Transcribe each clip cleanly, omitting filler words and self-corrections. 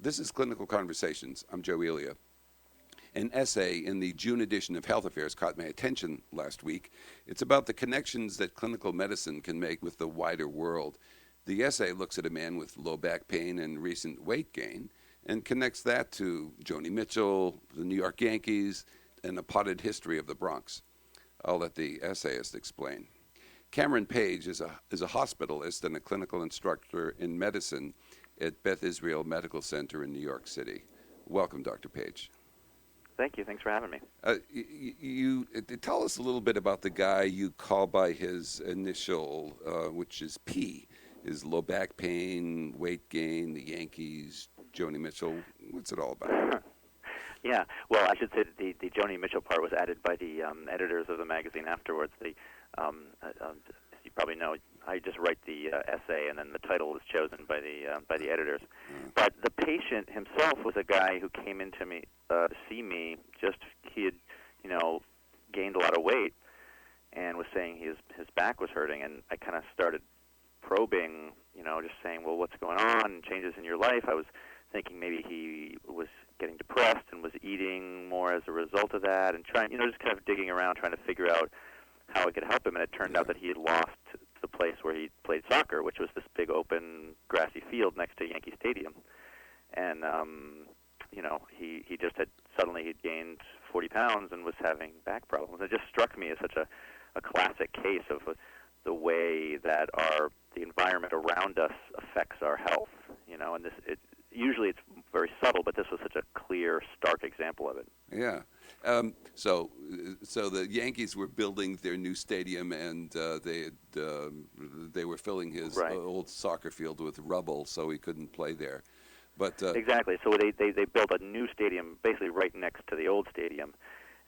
This is Clinical Conversations. I'm Joe Elia. An essay in the June edition of Health Affairs caught my attention last week. It's about the connections that clinical medicine can make with the wider world. The essay looks at a man with low back pain and recent weight gain and connects that to Joni Mitchell, the New York Yankees, and a potted history of the Bronx. I'll let the essayist explain. Cameron Page is a hospitalist and a clinical instructor in medicine at Beth Israel Medical Center in New York City. Welcome, Dr. Page. Thank you. Thanks for having me. You tell us a little bit about the guy you call by his initial, which is P. His low back pain, weight gain, the Yankees, Joni Mitchell. What's it all about? Yeah. Well, I should say that the Joni Mitchell part was added by the editors of the magazine afterwards. As you probably know, I just write the essay, and then the title is chosen by the editors. But the patient himself was a guy who came in to see me. He had, gained a lot of weight, and was saying his back was hurting, and I kind of started probing, just saying, well, what's going on? Changes in your life. I was thinking maybe he was getting depressed and was eating more as a result of that, and trying, just kind of digging around, trying to figure out how I could help him. And it turned out that he had lost the place where he played soccer, which was this big open grassy field next to Yankee Stadium. And, he just had he'd gained 40 pounds and was having back problems. It just struck me as such a classic case of the way that the environment around us affects our health, and usually it's very subtle, but this was such a clear, stark example of it. Yeah. So the Yankees were building their new stadium, and they were filling his old soccer field with rubble, so he couldn't play there. But exactly. So they built a new stadium basically right next to the old stadium,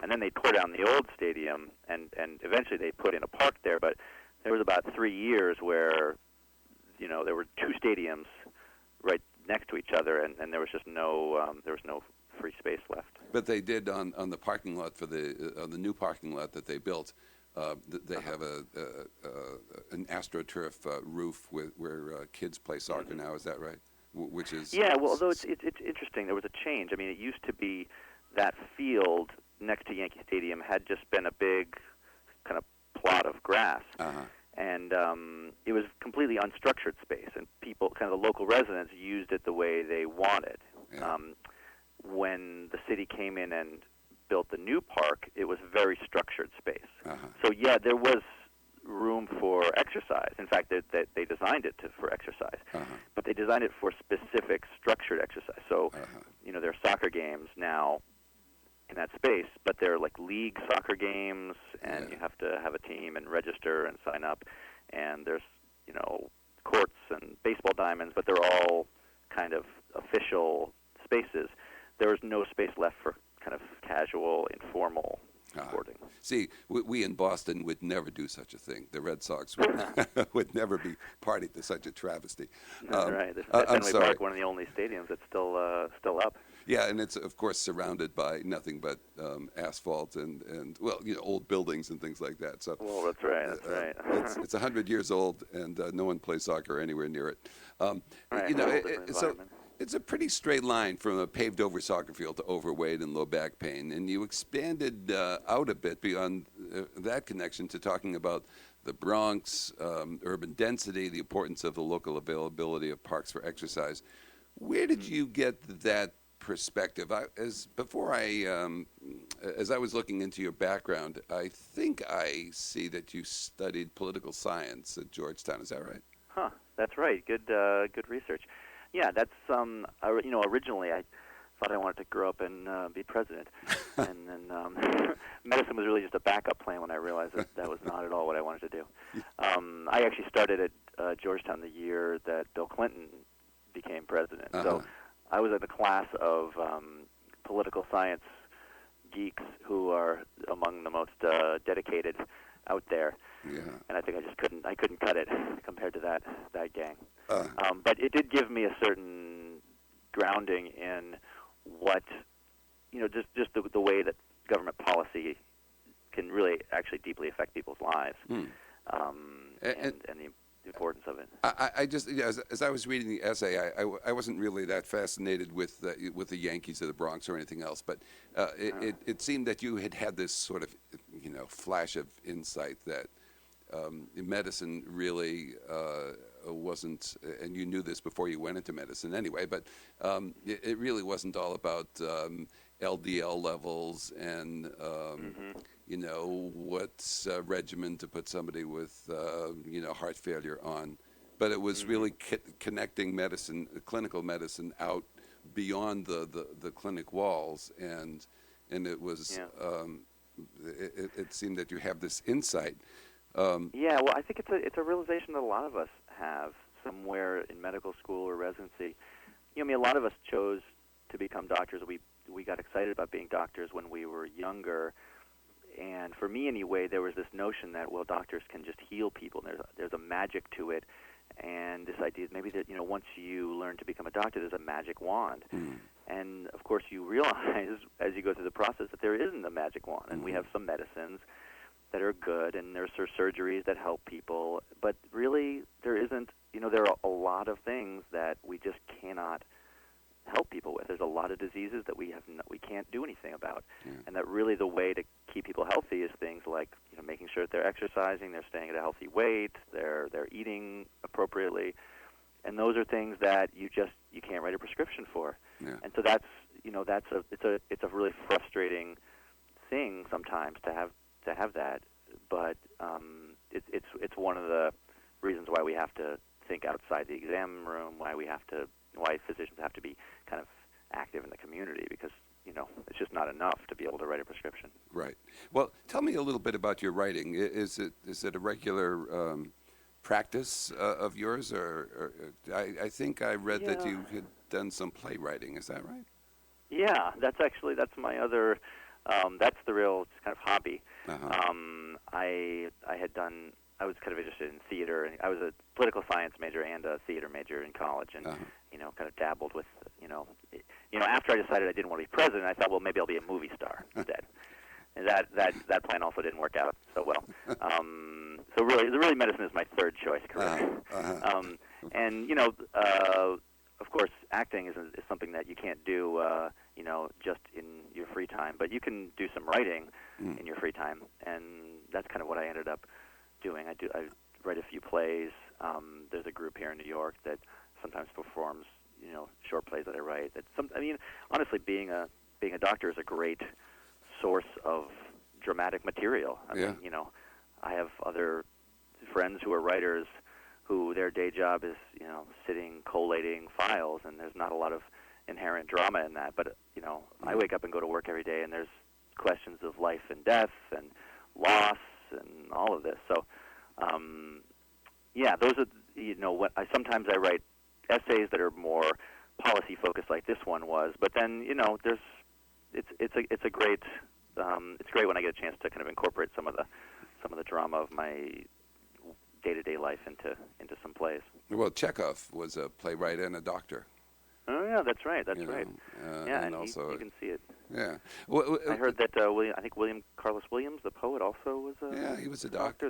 and then they tore down the old stadium, and eventually they put in a park there. But there was about 3 years where there were two stadiums right next to each other, and there was just no free space left. But they did on the parking lot for the new parking lot that they built. They have an AstroTurf roof where kids play soccer now. Is that right? Which is Well, although it's interesting, there was a change. I mean, it used to be that field next to Yankee Stadium had just been a big kind of plot of grass. And it was completely unstructured space, and people, kind of the local residents, used it the way they wanted. Yeah. When the city came in and built the new park, it was very structured space. So there was room for exercise. In fact, they designed it for exercise, but they designed it for specific structured exercise. So, there are soccer games now in that space, but they're like league soccer games, and you have to have a team and register and sign up, and there's courts and baseball diamonds, but they're all kind of official spaces. There is no space left for kind of casual, informal sporting. See, we in Boston would never do such a thing. The Red Sox would never be party to such a travesty. Right. I'm sorry. Park, one of the only stadiums that's still up. Yeah, and it's of course surrounded by nothing but asphalt and old buildings and things like that. So well, that's right. It's 100 years old, and no one plays soccer anywhere near it. It's a pretty straight line from a paved-over soccer field to overweight and low back pain, and you expanded out a bit beyond that connection to talking about the Bronx, urban density, the importance of the local availability of parks for exercise. Where did you get that perspective? As I was looking into your background, I think I see that you studied political science at Georgetown. Is that right? That's right. Good research. Yeah, that's originally I thought I wanted to grow up and be president, and then medicine was really just a backup plan when I realized that was not at all what I wanted to do. I actually started at Georgetown the year that Bill Clinton became president, so I was in a class of political science geeks who are among the most dedicated out there. Yeah. And I think I couldn't cut it compared to that gang. But it did give me a certain grounding in what, just the way that government policy can really actually deeply affect people's lives, and the importance of it. I just, as I was reading the essay, I wasn't really that fascinated with the Yankees of the Bronx or anything else, but it seemed that you had this sort of, flash of insight that medicine really wasn't, and you knew this before you went into medicine anyway, but it really wasn't all about LDL levels and what regimen to put somebody with heart failure on, but it was really connecting medicine, clinical medicine, out beyond the clinic walls, and it was it seemed that you have this insight. Yeah, well, I think it's a realization that a lot of us have somewhere in medical school or residency. A lot of us chose to become doctors. We got excited about being doctors when we were younger, and for me anyway, there was this notion that, well, doctors can just heal people. There's a magic to it, and this idea maybe that once you learn to become a doctor, there's a magic wand. And of course, you realize as you go through the process that there isn't a magic wand, and we have some medicines that are good, and there's surgeries that help people, but really there isn't. There are a lot of things that we just cannot help people with. There's a lot of diseases that we can't do anything about, and that really the way to keep people healthy is things like making sure that they're exercising, they're staying at a healthy weight, they're eating appropriately, and those are things that you can't write a prescription for. And so that's it's a really frustrating thing sometimes to have that, but it's one of the reasons why we have to think outside the exam room, why physicians have to be kind of active in the community, because it's just not enough to be able to write a prescription. Right. Well, tell me a little bit about your writing. Is it a regular practice of yours, or I think I read that you had done some playwriting. Is that right? Yeah, that's my other. That's the real kind of hobby. I was kind of interested in theater, and I was a political science major and a theater major in college, and kind of dabbled with after I decided I didn't want to be president, I thought, well, maybe I'll be a movie star instead. And that plan also didn't work out so well. So really, medicine is my third choice career. And of course, acting is something that you can't do just in your free time, but you can do some writing in your free time, and that's kind of what I ended up doing. I write a few plays. There's a group here in New York that sometimes performs short plays that I write. Honestly, being a doctor is a great source of dramatic material. I mean, I have other friends who are writers who their day job is sitting collating files, and there's not a lot of inherent drama in that. But I wake up and go to work every day, and there's questions of life and death and loss and all of this. So those are sometimes I write essays that are more policy focused, like this one was. But then it's great when I get a chance to kind of incorporate some of the drama of my day-to-day life into some plays. Well, Chekhov was a playwright and a doctor. Oh yeah, that's right. Right. And also you can see it. Yeah. I heard that William Carlos Williams, the poet, also was he was a doctor.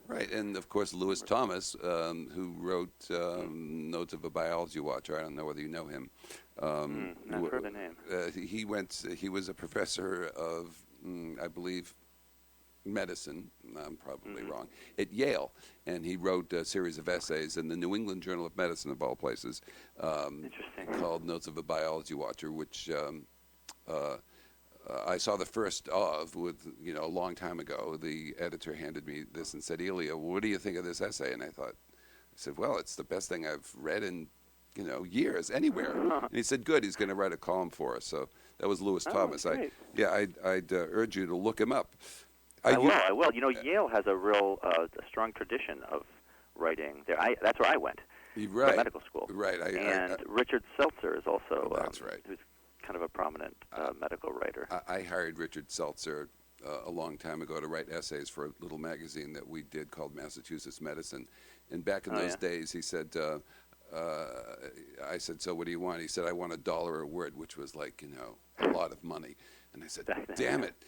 Right, and of course Lewis Thomas, who wrote Notes of a Biology Watcher. I don't know whether you know him. I've heard the name. He was a professor of, I believe, medicine, I'm probably wrong, at Yale, and he wrote a series of essays in the New England Journal of Medicine, of all places, called Notes of a Biology Watcher, which I saw the first of a long time ago. The editor handed me this and said, "Elia, what do you think of this essay?" And I said, "Well, it's the best thing I've read in years, anywhere." And he said, "Good, he's going to write a column for us." So that was Lewis Thomas. Great. I'd urge you to look him up. I will. Yale has a real a strong tradition of writing there. That's where I went. Right. To medical school. Right. Richard Seltzer is also that's right. Who's kind of a prominent medical writer. I hired Richard Seltzer a long time ago to write essays for a little magazine that we did called Massachusetts Medicine. And back in those days, he said, I said, "So what do you want?" He said, "I want $1 a word," which was like, a lot of money. And I said, "Damn it."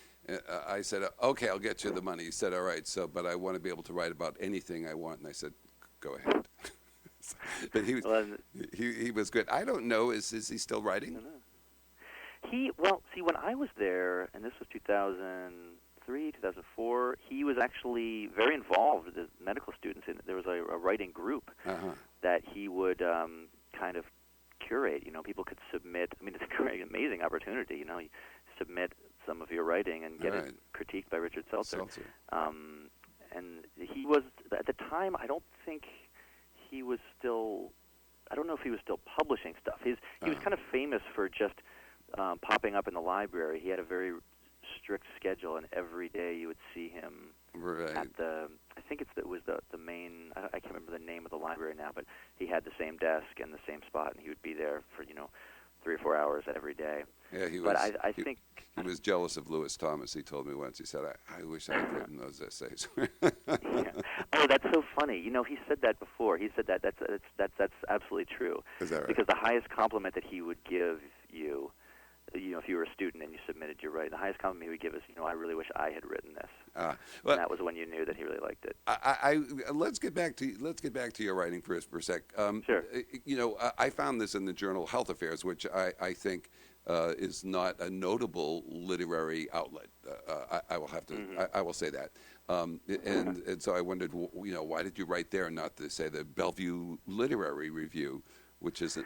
I said, "Okay, I'll get you the money." He said, "All right, but I want to be able to write about anything I want." And I said, go ahead. But Well, he was good. I don't know. Is he still I writing? don't know. See, when I was there, and this was 2003, 2004, he was actually very involved with the medical students. There was a writing group Uh-huh. that he would kind of curate. People could submit. I mean, it's a great, amazing opportunity. You submit some of your writing and get it critiqued by Richard Seltzer. And he was, at the time, I don't think he was still, I don't know if he was still publishing stuff. He was kind of famous for just popping up in the library. He had a very strict schedule, and every day you would see him at the, I think it was the main, I can't remember the name of the library now, but he had the same desk and the same spot, and he would be there for, 3 or 4 hours every day. Yeah, he was. But I think he was jealous of Lewis Thomas. He told me once. He said, "I wish I had written those essays." Yeah. Oh, that's so funny. He said that before. He said that's absolutely true. Is that right? Because the highest compliment that he would give you, if you were a student and you submitted your writing, the highest compliment he would give is, I really wish I had written this. Well, and that was when you knew that he really liked it. Let's get back to your writing for a sec. Sure. I found this in the journal Health Affairs, which I think is not a notable literary outlet. I will have to. Mm-hmm. I will say that. And so I wondered, why did you write there, and not to say the Bellevue Literary Review, which is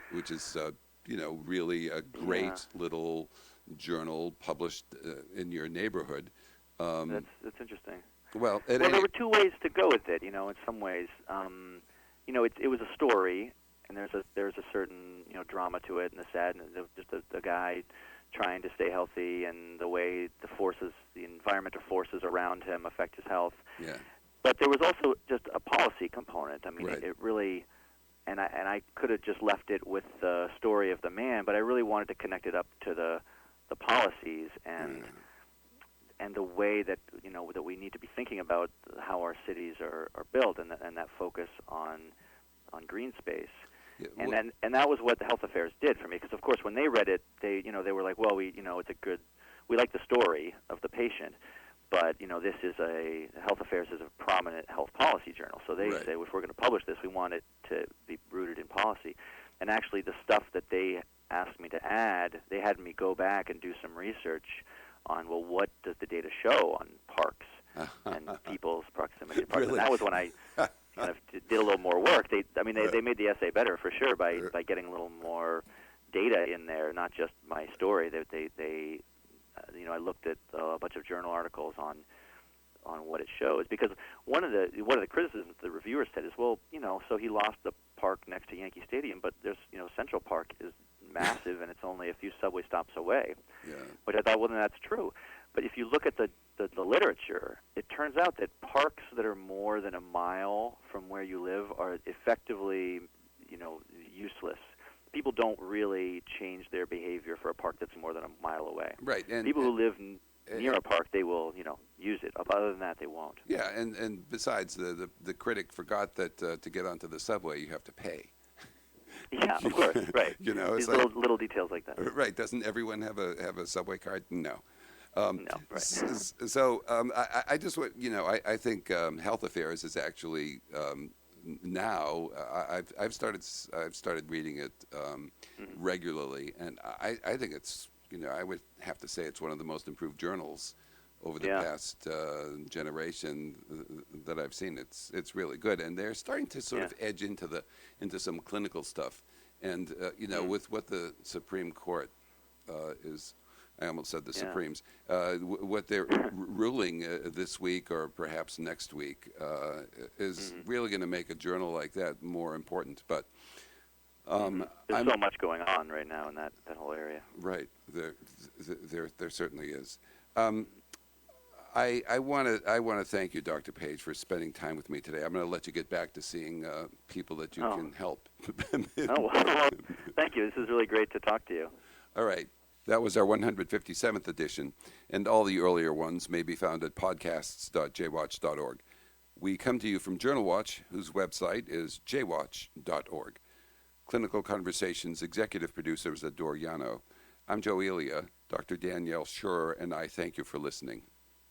really a great little journal published in your neighborhood. That's interesting. Well, there were two ways to go with it. In some ways, it was a story, and there's a certain drama to it, and the sadness of just a guy trying to stay healthy, and the way the environmental forces around him affect his health. Yeah. But there was also just a policy component. I mean, Right. it really, and I could have just left it with the story of the man, but I really wanted to connect it up to the policies and the way that that we need to be thinking about how our cities are built, and that focus on green space. Yeah, and that was what the Health Affairs did for me, because of course when they read it, they were like, well, we like the story of the patient, but this is Health Affairs is a prominent health policy journal, so they say, if we're going to publish this, we want it to be rooted in policy. And actually the stuff that they asked me to add, they had me go back and do some research on, well, what does the data show on parks and people's proximity to parks? Really? And that was when I kind of did a little more work. They made the essay better for sure by getting a little more data in there, not just my story. I looked at a bunch of journal articles on what it shows, because one of the criticisms the reviewers said is, well, so he lost the park next to Yankee Stadium, but there's Central Park is massive and it's only a few subway stops away. Yeah. Which I thought, well, then that's true. But if you look at the literature, it turns out that parks that are more than a mile from where you live are effectively, useless. People don't really change their behavior for a park that's more than a mile away. Right. And people who live near a park, they will, use it. Other than that, they won't. Yeah, and besides, the critic forgot that to get onto the subway, you have to pay. Yeah, of course, right. It's These little details like that. Right. Doesn't everyone have a subway card? No. No, right. So I just want, I think Health Affairs is actually now I've started reading it regularly, and I think it's I would have to say it's one of the most improved journals over the past generation that I've seen. It's really good, and they're starting to sort of edge into some clinical stuff, and with what the Supreme Court is. I almost said the Supremes. What they're ruling this week or perhaps next week is really going to make a journal like that more important. But there's so much going on right now in that whole area. Right, there certainly is. I want to thank you, Dr. Page, for spending time with me today. I'm going to let you get back to seeing people that you can help. Well, thank you. This is really great to talk to you. All right. That was our 157th edition, and all the earlier ones may be found at podcasts.jwatch.org. We come to you from Journal Watch, whose website is jwatch.org. Clinical Conversations executive producer is Adore Yano. I'm Joe Elia. Dr. Danielle Schur and I thank you for listening.